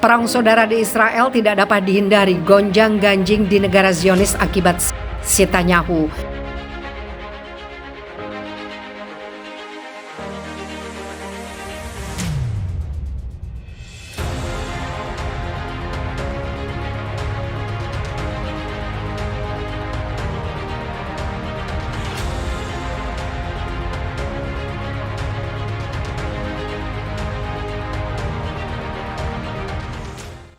Perang saudara di Israel tidak dapat dihindari, gonjang-ganjing di negara Zionis akibat Netanyahu.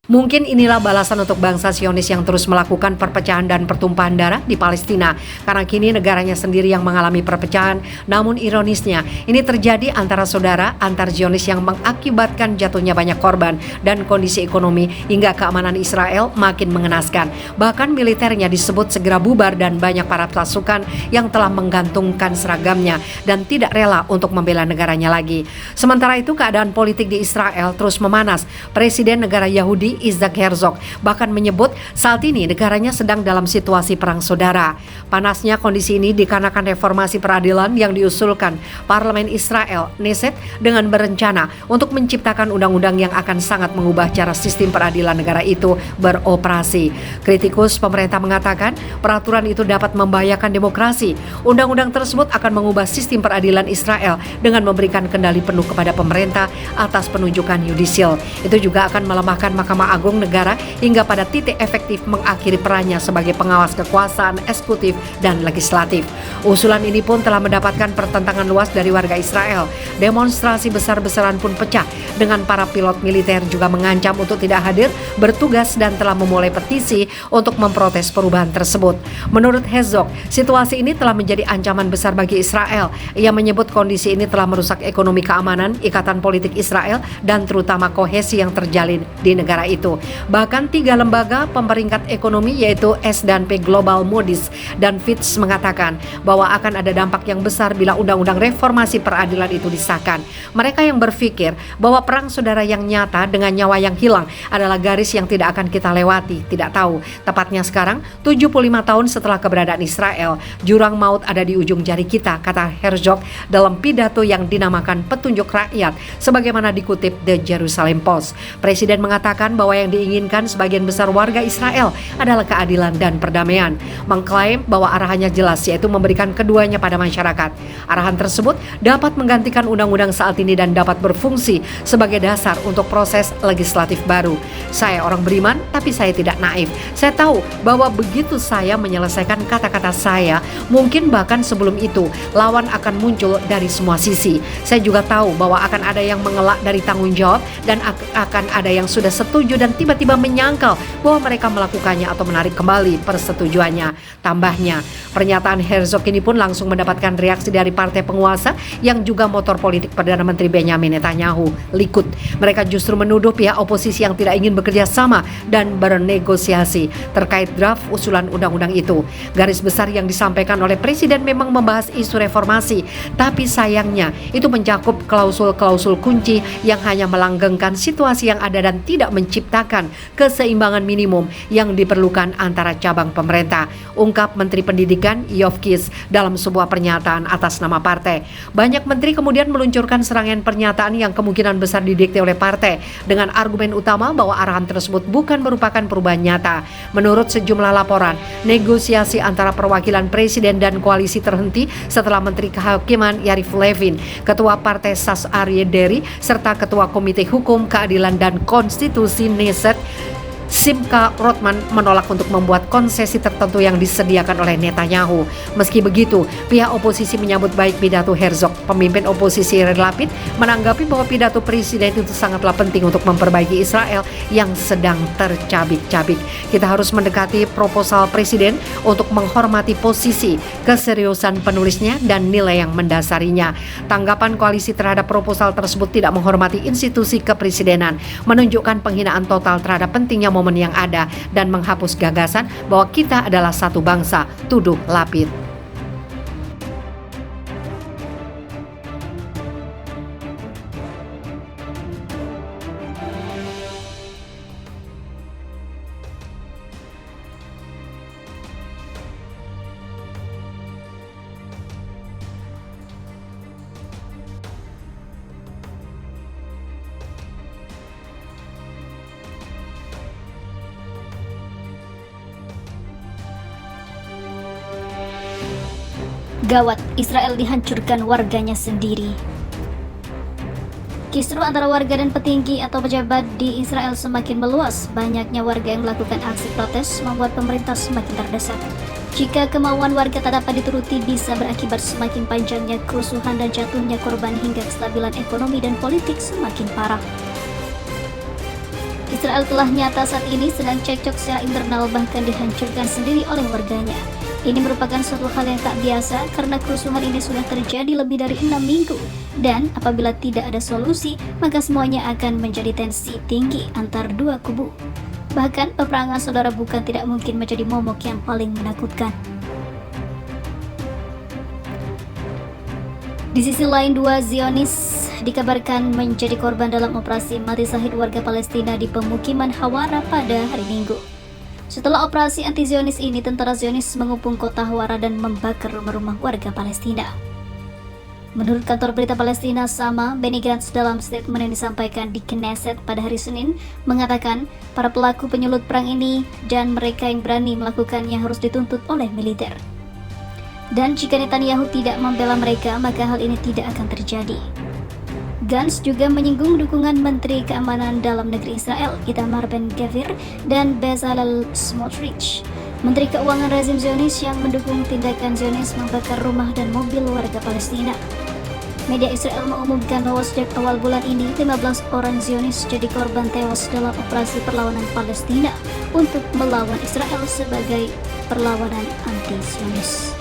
Mungkin inilah balasan untuk bangsa Zionis yang terus melakukan perpecahan dan pertumpahan darah di Palestina. Karena kini negaranya sendiri yang mengalami perpecahan. Namun ironisnya, ini terjadi antara saudara, antar Zionis yang mengakibatkan jatuhnya banyak korban dan kondisi ekonomi hingga keamanan Israel makin mengenaskan. Bahkan militernya disebut segera bubar dan banyak para pasukan yang telah menggantungkan seragamnya dan tidak rela untuk membela negaranya lagi. Sementara itu keadaan politik di Israel terus memanas. Presiden negara Yahudi Isaac Herzog bahkan menyebut saat ini negaranya sedang dalam situasi perang saudara. Panasnya kondisi ini dikarenakan reformasi peradilan yang diusulkan Parlemen Israel, Knesset, dengan berencana untuk menciptakan undang-undang yang akan sangat mengubah cara sistem peradilan negara itu beroperasi. Kritikus pemerintah mengatakan peraturan itu dapat membahayakan demokrasi. Undang-undang tersebut akan mengubah sistem peradilan Israel dengan memberikan kendali penuh kepada pemerintah atas penunjukan yudisil. Itu juga akan melemahkan Mahkamah Agung negara hingga pada titik efektif mengakhiri perannya sebagai pengawas kekuasaan eksekutif dan legislatif. Usulan ini pun telah mendapatkan pertentangan luas dari warga Israel. Demonstrasi besar-besaran pun pecah dengan para pilot militer juga mengancam untuk tidak hadir bertugas dan telah memulai petisi untuk memprotes perubahan tersebut. Menurut Herzog, situasi ini telah menjadi ancaman besar bagi Israel. Ia menyebut kondisi ini telah merusak ekonomi keamanan, ikatan politik Israel, dan terutama kohesi yang terjalin di negara itu. Bahkan 3 lembaga pemeringkat ekonomi yaitu S&P Global, Moody's, dan Fitch mengatakan bahwa akan ada dampak yang besar bila undang-undang reformasi peradilan itu disahkan. Mereka yang berpikir bahwa perang saudara yang nyata dengan nyawa yang hilang adalah garis yang tidak akan kita lewati, tidak tahu. Tepatnya sekarang, 75 tahun setelah keberadaan Israel, jurang maut ada di ujung jari kita, kata Herzog dalam pidato yang dinamakan Petunjuk Rakyat, sebagaimana dikutip The Jerusalem Post. Presiden mengatakan bahwa yang diinginkan sebagian besar warga Israel adalah keadilan dan perdamaian. Mengklaim bahwa arahannya jelas, yaitu memberikan keduanya pada masyarakat. Arahan tersebut dapat menggantikan undang-undang saat ini dan dapat berfungsi sebagai dasar untuk proses legislatif baru. Saya orang beriman, tapi saya tidak naif. Saya tahu bahwa begitu saya menyelesaikan kata-kata saya, mungkin bahkan sebelum itu, lawan akan muncul dari semua sisi. Saya juga tahu bahwa akan ada yang mengelak dari tanggung jawab dan akan ada yang sudah setuju dan tiba-tiba menyangkal bahwa mereka melakukannya atau menarik kembali persetujuannya. Tambahnya, pernyataan Herzog ini pun langsung mendapatkan reaksi dari partai penguasa yang juga motor politik Perdana Menteri Benjamin Netanyahu, Likud. Mereka justru menuduh pihak oposisi yang tidak ingin bekerja sama dan bernegosiasi terkait draft usulan undang-undang itu. Garis besar yang disampaikan oleh Presiden memang membahas isu reformasi, tapi sayangnya itu mencakup klausul-klausul kunci yang hanya melanggengkan situasi yang ada dan tidak menciptakan keseimbangan minimum yang diperlukan antara cabang pemerintah, ungkap Menteri Pendidikan Yoav Kish dalam sebuah pernyataan atas nama partai. Banyak menteri kemudian meluncurkan serangkaian pernyataan yang kemungkinan besar didikte oleh partai dengan argumen utama bahwa arahan tersebut bukan merupakan perubahan nyata. Menurut sejumlah laporan, negosiasi antara perwakilan presiden dan koalisi terhenti setelah Menteri Kehakiman Yarif Levin, Ketua Partai Sas Aryeh Deri, serta Ketua Komite Hukum, Keadilan dan Konstitusi Knesset Simcha Rothman menolak untuk membuat konsesi tertentu yang disediakan oleh Netanyahu. Meski begitu, pihak oposisi menyambut baik pidato Herzog. Pemimpin oposisi Yair Lapid menanggapi bahwa pidato presiden itu sangatlah penting untuk memperbaiki Israel yang sedang tercabik-cabik. Kita harus mendekati proposal presiden untuk menghormati posisi, keseriusan penulisnya, dan nilai yang mendasarinya. Tanggapan koalisi terhadap proposal tersebut tidak menghormati institusi kepresidenan, menunjukkan penghinaan total terhadap pentingnya momen yang ada dan menghapus gagasan bahwa kita adalah satu bangsa, tuduh Lapid. Gawat, Israel dihancurkan warganya sendiri. Kisruh antara warga dan petinggi atau pejabat di Israel semakin meluas. Banyaknya warga yang melakukan aksi protes membuat pemerintah semakin terdesak. Jika kemauan warga tak dapat dituruti, bisa berakibat semakin panjangnya kerusuhan dan jatuhnya korban hingga kestabilan ekonomi dan politik semakin parah. Israel telah nyata saat ini sedang cekcok secara internal, bahkan dihancurkan sendiri oleh warganya. Ini merupakan suatu hal yang tak biasa karena kerusuhan ini sudah terjadi lebih dari 6 minggu. Dan apabila tidak ada solusi, maka semuanya akan menjadi tensi tinggi antar dua kubu. Bahkan peperangan saudara bukan tidak mungkin menjadi momok yang paling menakutkan. Di sisi lain, dua Zionis dikabarkan menjadi korban dalam operasi mati syahid warga Palestina di pemukiman Hawara pada hari Minggu. Setelah operasi anti-Zionis ini, tentara Zionis mengepung kota Hawara dan membakar rumah-rumah warga Palestina. Menurut kantor berita Palestina Sama, Benny Gantz dalam statement yang disampaikan di Knesset pada hari Senin mengatakan para pelaku penyulut perang ini dan mereka yang berani melakukannya harus dituntut oleh militer. Dan jika Netanyahu tidak membela mereka, maka hal ini tidak akan terjadi. Gantz juga menyinggung dukungan Menteri Keamanan Dalam Negeri Israel, Itamar Ben-Gvir, dan Bezalel Smotrich, Menteri Keuangan rezim Zionis yang mendukung tindakan Zionis membakar rumah dan mobil warga Palestina. Media Israel mengumumkan bahwa sejak awal bulan ini 15 orang Zionis jadi korban tewas dalam operasi perlawanan Palestina untuk melawan Israel sebagai perlawanan anti-Zionis.